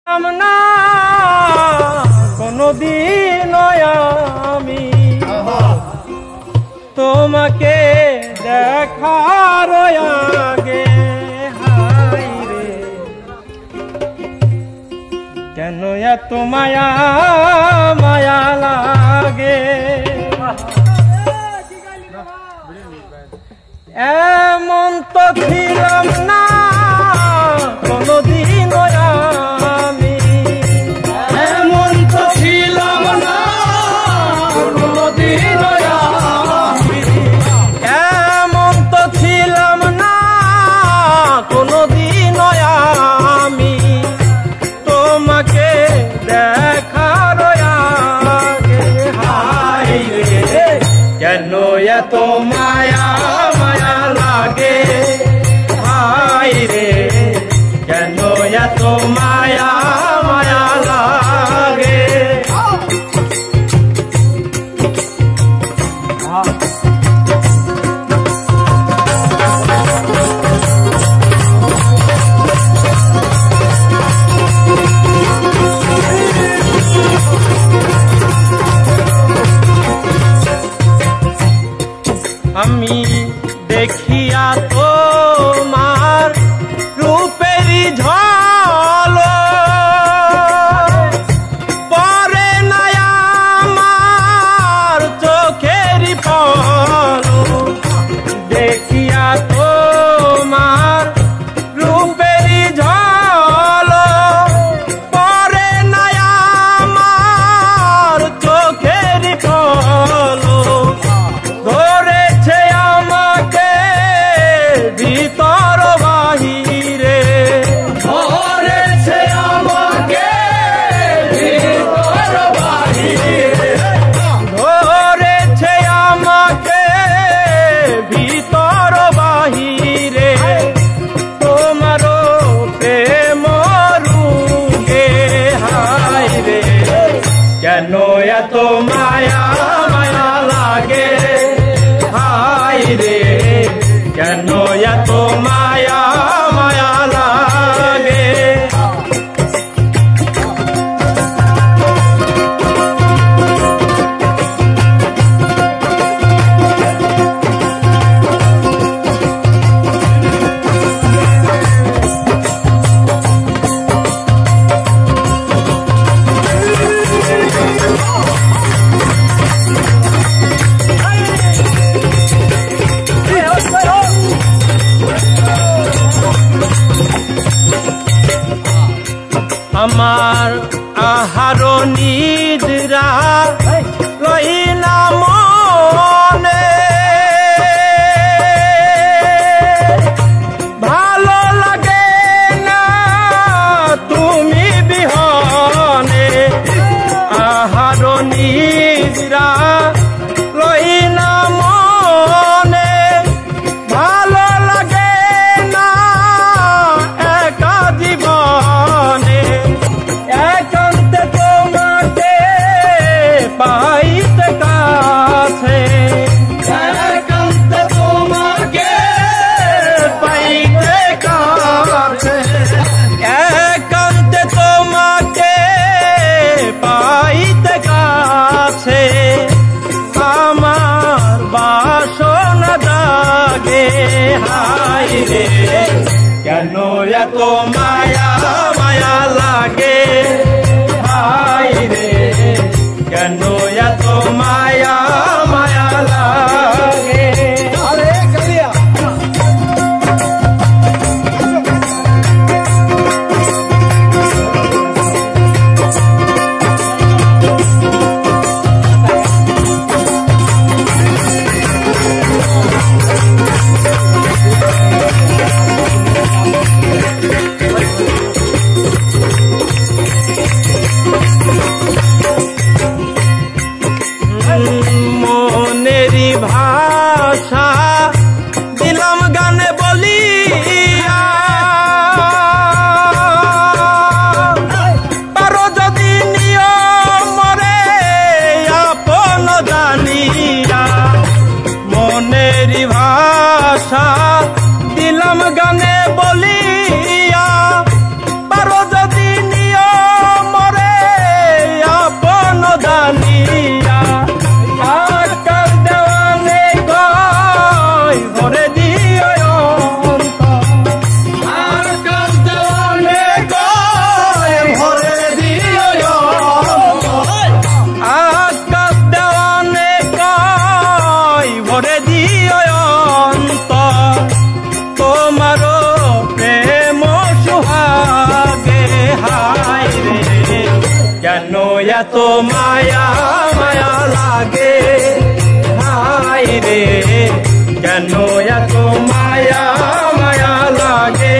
না কোনদিন আমি তোমাকে দেখার আগে, হায় রে কেন এত মায়া মায়া লাগে। এমন তো ছিলাম না কোনদিন আমি, এমন তো ছিলাম না কোনদিন আমি, এমন তো ছিলাম না কোনদিন আমি তোমাকে দেখার আগে, হায় রে কেন এত মায়া মায়া লাগে, হায় রে কেন এত মায়া মায়া লাগে। আমি দেখিয়া তোমার রূপেরই ঝলক, পরে না আমার চোখেরই পলক, দেখিয়া তোমার রূপেরই ঝলক, পরে না আমার চোখেরই পলক, ধরেছে আমাকে ভিতর বাহিরে, ধরেছে আমাকে ভিতর বাহিরে, ধরেছে আমাকে ভিতর বাহিরে, তোমারও প্রেম রূপে, হায় রে কেন এত মায়া মায়া লাগে, হায় রে কেন এত মায়া মায়া লাগে। আমার আহার নিদ্রা রহিনা মনে, ভালো লাগে না তুমি বিহনে, আহার নিদ্রা রহিনা মনে, ভালো লাগে না একা জীবনে, একান্তে তোমাকে পাইতে কাছে, একান্তে তোমাকে পাইতে কাছে, একান্তে তোমাকে পাইতে কাছে, আমার বাসনা জাগে, হায় রে কেন এত মায়া মায়া লাগে, হায় রে কেন এত মায়া মায়া লাগে। আরে কালিয়া কেন এত মায়া মায়া লাগে হাই রে কেন এত মায়া মায়া লাগে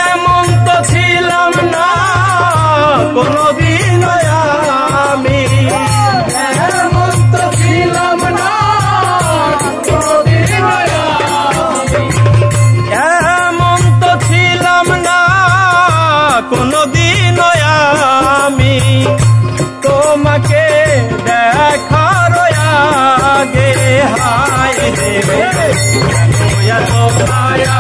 এমন তো ছিলাম না কোনদিন আমি এমন তো ছিলাম না কোনদিন এমন তো ছিলাম না কোনদিন আমি তোমাকে দেখার আগে হায় রে এত মায়া